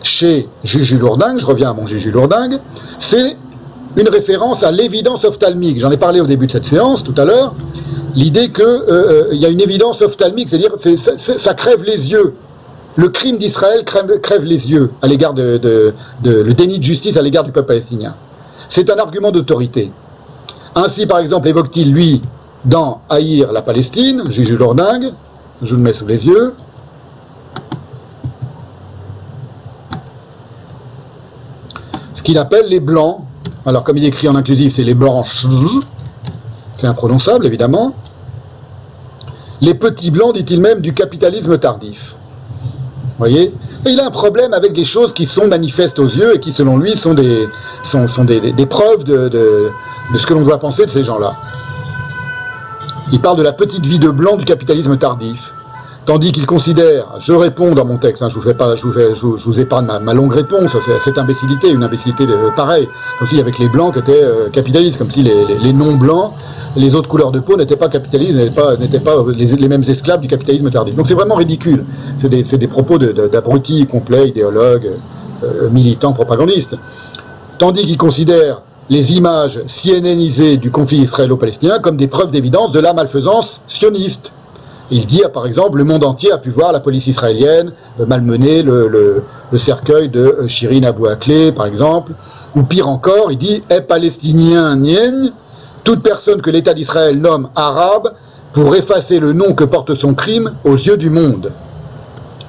chez Juju Lourdingue, je reviens à mon Juju Lourdingue, c'est une référence à l'évidence ophtalmique. J'en ai parlé au début de cette séance, tout à l'heure, l'idée qu'il y a une évidence ophtalmique, c'est-à-dire ça crève les yeux. Le crime d'Israël crève les yeux à l'égard le déni de justice à l'égard du peuple palestinien. C'est un argument d'autorité. Ainsi, par exemple, évoque-t-il, lui, dans Haïr la Palestine, Juju Lourdingue, je vous le mets sous les yeux, ce qu'il appelle les blancs. Alors, comme il écrit en inclusif, c'est les blancs, c'est imprononçable, évidemment. Les petits blancs, dit-il même, du capitalisme tardif. Vous voyez ? Et il a un problème avec des choses qui sont manifestes aux yeux et qui, selon lui, sont des preuves de ce que l'on doit penser de ces gens-là. Il parle de la petite vie de blanc du capitalisme tardif. Tandis qu'il considère, je réponds dans mon texte, hein, je vous épargne ma longue réponse, cette imbécilité, une imbécilité pareille, comme si avec les blancs qui étaient capitalistes, comme si les non-blancs, les autres couleurs de peau n'étaient pas capitalistes, n'étaient pas les mêmes esclaves du capitalisme tardif. Donc c'est vraiment ridicule, c'est des propos d'abrutis complets, idéologues, militants, propagandistes. Tandis qu'il considère les images CNNisées du conflit israélo-palestinien comme des preuves d'évidence de la malfaisance sioniste. Il dit, par exemple, le monde entier a pu voir la police israélienne malmener le cercueil de Shirin Abu Akleh, par exemple. Ou pire encore, il dit, est palestinien nienne, toute personne que l'État d'Israël nomme arabe pour effacer le nom que porte son crime aux yeux du monde.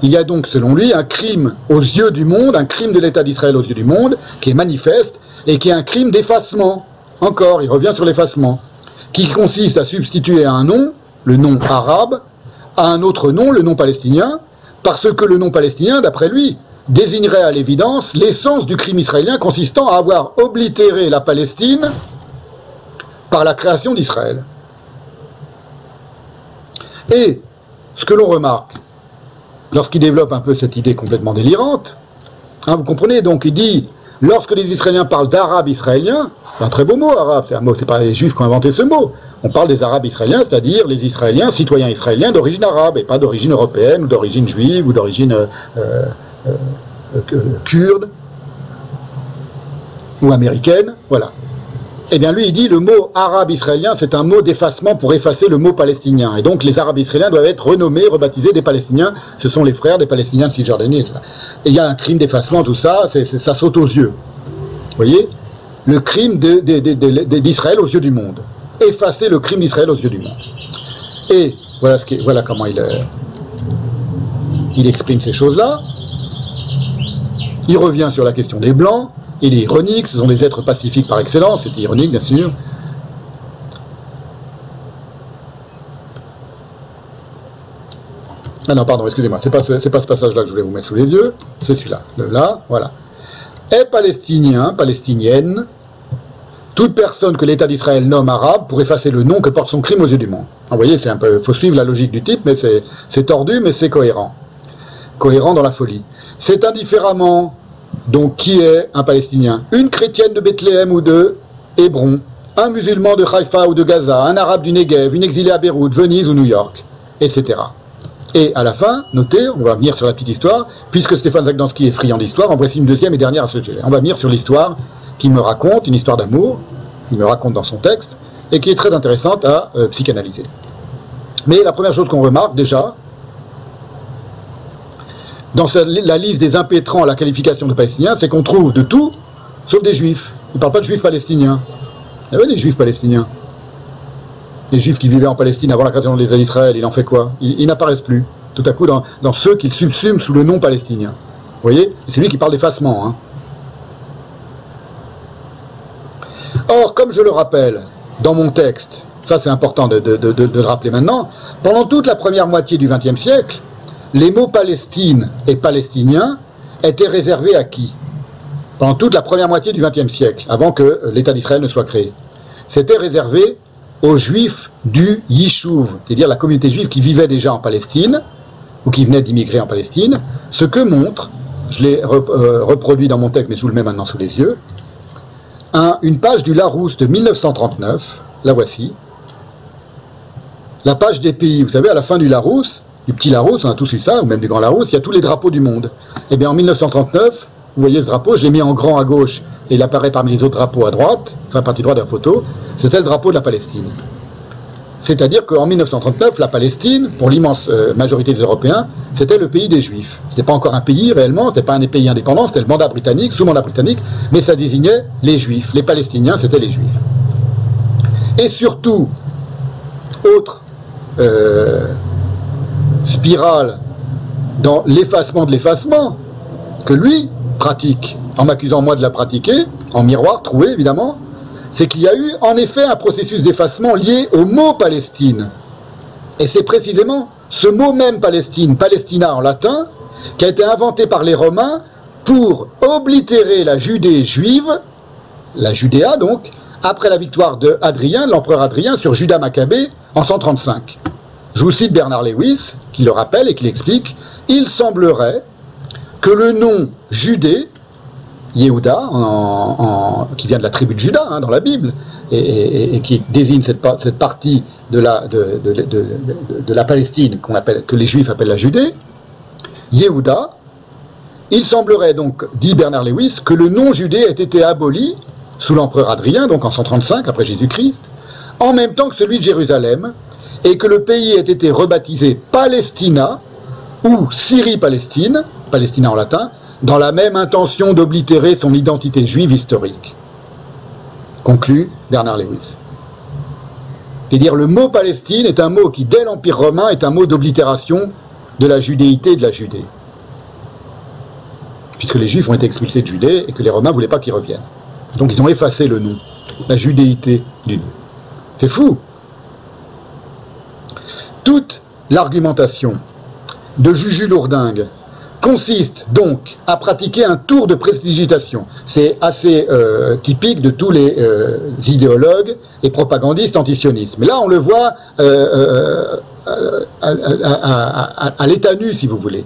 Il y a donc, selon lui, un crime aux yeux du monde, un crime de l'État d'Israël aux yeux du monde, qui est manifeste et qui est un crime d'effacement. Encore, il revient sur l'effacement, qui consiste à substituer à un nom, le nom arabe, à un autre nom, le nom palestinien, parce que le nom palestinien, d'après lui, désignerait à l'évidence l'essence du crime israélien consistant à avoir oblitéré la Palestine par la création d'Israël. Et ce que l'on remarque, lorsqu'il développe un peu cette idée complètement délirante, hein, vous comprenez, donc il dit, lorsque les Israéliens parlent d'Arabes israéliens, c'est un très beau mot, arabe, c'est pas les Juifs qui ont inventé ce mot, on parle des Arabes israéliens, c'est-à-dire les Israéliens, citoyens israéliens d'origine arabe, et pas d'origine européenne, ou d'origine juive, ou d'origine kurde, ou américaine, voilà. Eh bien lui, il dit, le mot arabe israélien, c'est un mot d'effacement pour effacer le mot palestinien. Et donc les Arabes israéliens doivent être renommés, rebaptisés des Palestiniens, ce sont les frères des Palestiniens de Cisjordanie, etc. Et il y a un crime d'effacement, tout ça, ça saute aux yeux. Vous voyez ? Le crime d'Israël aux yeux du monde. Effacer le crime d'Israël aux yeux du monde. Et voilà comment il exprime ces choses-là. Il revient sur la question des Blancs. Il est ironique, ce sont des êtres pacifiques par excellence, c'est ironique bien sûr. Ah non, pardon, excusez-moi, c'est pas ce passage-là que je voulais vous mettre sous les yeux, c'est celui-là, là, voilà. Est palestinien, palestinienne, toute personne que l'État d'Israël nomme arabe pour effacer le nom que porte son crime aux yeux du monde. Vous voyez, c'est un peu, faut suivre la logique du type, mais c'est tordu, mais c'est cohérent. Cohérent dans la folie. C'est indifféremment, donc, qui est un Palestinien? Une chrétienne de Bethléem ou de Hébron, un musulman de Haïfa ou de Gaza, un arabe du Negev, une exilée à Beyrouth, Venise ou New York, etc. Et à la fin, notez, on va venir sur la petite histoire, puisque Stéphane Zagdanski est friand d'histoire, en voici une deuxième et dernière à ce sujet. On va venir sur l'histoire qu'il me raconte, une histoire d'amour, qu'il me raconte dans son texte, et qui est très intéressante à psychanalyser. Mais la première chose qu'on remarque déjà, dans la liste des impétrants à la qualification de Palestiniens, c'est qu'on trouve de tout, sauf des Juifs. Il ne parle pas de Juifs palestiniens. Il y avait des Juifs palestiniens. Les Juifs qui vivaient en Palestine avant la création de l'État d'Israël, il en fait quoi? Ils n'apparaissent plus, tout à coup, dans ceux qu'il subsume sous le nom palestinien. Vous voyez? C'est lui qui parle d'effacement. Hein. Or, comme je le rappelle dans mon texte, ça c'est important de le rappeler maintenant, pendant toute la première moitié du XXe siècle, les mots Palestine et Palestinien étaient réservés à qui? Pendant toute la première moitié du XXe siècle, avant que l'État d'Israël ne soit créé. C'était réservé aux Juifs du Yishuv, c'est-à-dire la communauté juive qui vivait déjà en Palestine, ou qui venait d'immigrer en Palestine, ce que montre, je l'ai reproduit dans mon texte, mais je vous le mets maintenant sous les yeux, une page du Larousse de 1939, la voici, la page des pays, vous savez, à la fin du Larousse, du petit Larousse, on a tous eu ça, ou même du grand Larousse, il y a tous les drapeaux du monde. Eh bien en 1939, vous voyez ce drapeau, je l'ai mis en grand à gauche, et il apparaît parmi les autres drapeaux à droite, enfin partie droite de la photo, c'était le drapeau de la Palestine. C'est-à-dire qu'en 1939, la Palestine, pour l'immense majorité des Européens, c'était le pays des Juifs. C'était pas encore un pays réellement, c'était pas un pays indépendant, c'était le mandat britannique, sous mandat britannique, mais ça désignait les Juifs. Les Palestiniens, c'était les Juifs. Et surtout, autre spirale dans l'effacement de l'effacement que lui pratique, en m'accusant moi de la pratiquer, en miroir troué évidemment, c'est qu'il y a eu en effet un processus d'effacement lié au mot Palestine. Et c'est précisément ce mot même Palestine, Palestina en latin, qui a été inventé par les Romains pour oblitérer la Judée juive, la Judéa donc, après la victoire de Hadrien, l'empereur Hadrien, sur Juda Maccabée en 135. Je vous cite Bernard Lewis, qui le rappelle et qui l'explique. Il semblerait que le nom Judée, Yehuda, qui vient de la tribu de Juda dans la Bible, et qui désigne cette partie de la Palestine que les Juifs appellent la Judée, Yehuda, il semblerait donc, dit Bernard Lewis, que le nom Judée ait été aboli sous l'empereur Hadrien, donc en 135 après Jésus-Christ, en même temps que celui de Jérusalem, et que le pays ait été rebaptisé Palestina, ou Syrie-Palestine, Palestina en latin, dans la même intention d'oblitérer son identité juive historique. Conclut Bernard Lewis. C'est-à-dire le mot Palestine est un mot qui, dès l'Empire romain, est un mot d'oblitération de la judéité et de la Judée. Puisque les Juifs ont été expulsés de Judée et que les Romains ne voulaient pas qu'ils reviennent. Donc ils ont effacé le nom, la judéité du nom. C'est fou. Toute l'argumentation de Juju Lourdingue consiste donc à pratiquer un tour de prestidigitation. C'est assez typique de tous les idéologues et propagandistes antisionistes. Mais là, on le voit à l'état nu, si vous voulez.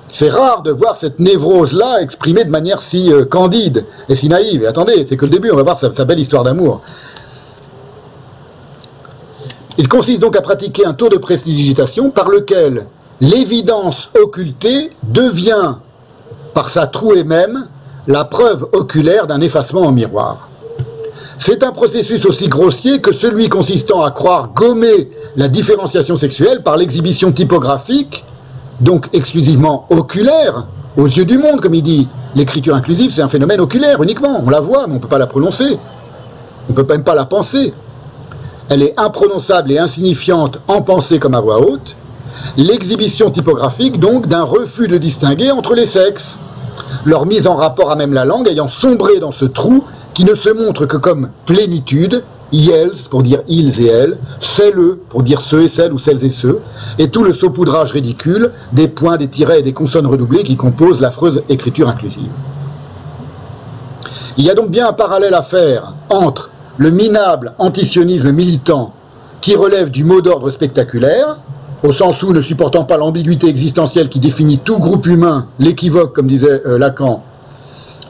C'est rare de voir cette névrose-là exprimée de manière si candide et si naïve. Et attendez, c'est que le début, on va voir sa belle histoire d'amour. Il consiste donc à pratiquer un tour de prestidigitation par lequel l'évidence occultée devient, par sa trouée même, la preuve oculaire d'un effacement en miroir. C'est un processus aussi grossier que celui consistant à croire gommer la différenciation sexuelle par l'exhibition typographique, donc exclusivement oculaire, aux yeux du monde, comme il dit. L'écriture inclusive, c'est un phénomène oculaire uniquement, on la voit, mais on ne peut pas la prononcer. On ne peut même pas la penser. Elle est imprononçable et insignifiante en pensée comme à voix haute. L'exhibition typographique, donc, d'un refus de distinguer entre les sexes, leur mise en rapport à même la langue ayant sombré dans ce trou qui ne se montre que comme plénitude, ils pour dire ils et elles, celles pour dire ceux et celles ou celles et ceux, et tout le saupoudrage ridicule des points, des tirets et des consonnes redoublées qui composent l'affreuse écriture inclusive. Il y a donc bien un parallèle à faire entre le minable antisionisme militant qui relève du mot d'ordre spectaculaire, au sens où, ne supportant pas l'ambiguïté existentielle qui définit tout groupe humain, l'équivoque, comme disait Lacan,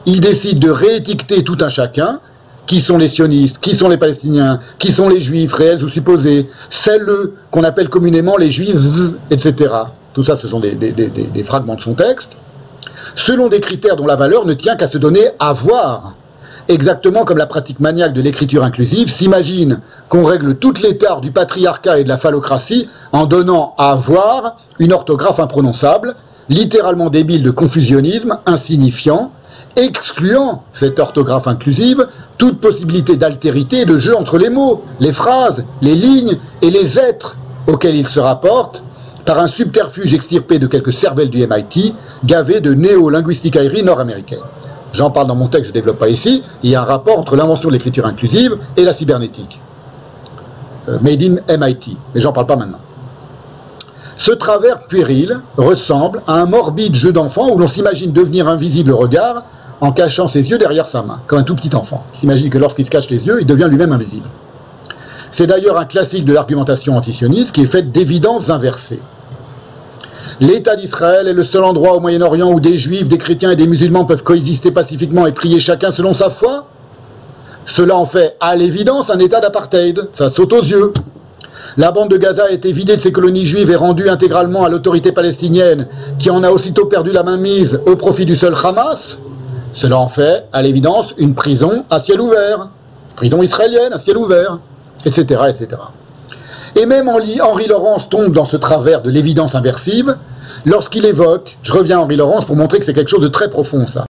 il décide de réétiqueter tout un chacun, qui sont les sionistes, qui sont les palestiniens, qui sont les juifs, réels ou supposés, celles qu'on appelle communément les juifs, etc. Tout ça, ce sont des fragments de son texte, selon des critères dont la valeur ne tient qu'à se donner à voir. Exactement comme la pratique maniaque de l'écriture inclusive s'imagine qu'on règle toutes les tares du patriarcat et de la phallocratie en donnant à voir une orthographe imprononçable, littéralement débile de confusionnisme, insignifiant, excluant cette orthographe inclusive toute possibilité d'altérité et de jeu entre les mots, les phrases, les lignes et les êtres auxquels ils se rapportent, par un subterfuge extirpé de quelques cervelles du MIT, gavé de néo-linguisticaillerie nord-américaine. J'en parle dans mon texte, je ne développe pas ici. Il y a un rapport entre l'invention de l'écriture inclusive et la cybernétique. Made in MIT. Mais j'en parle pas maintenant. Ce travers puéril ressemble à un morbide jeu d'enfant où l'on s'imagine devenir invisible au regard en cachant ses yeux derrière sa main, comme un tout petit enfant. Il s'imagine que lorsqu'il se cache les yeux, il devient lui-même invisible. C'est d'ailleurs un classique de l'argumentation antisioniste qui est faite d'évidences inversées. L'État d'Israël est le seul endroit au Moyen-Orient où des juifs, des chrétiens et des musulmans peuvent coexister pacifiquement et prier chacun selon sa foi. Cela en fait à l'évidence un État d'apartheid, ça saute aux yeux. La bande de Gaza a été vidée de ses colonies juives et rendue intégralement à l'autorité palestinienne, qui en a aussitôt perdu la mainmise au profit du seul Hamas. Cela en fait, à l'évidence, une prison à ciel ouvert, prison israélienne à ciel ouvert, etc., etc. Et même Henri Laurence tombe dans ce travers de l'évidence inversive lorsqu'il évoque, je reviens à Henri Laurence pour montrer que c'est quelque chose de très profond ça,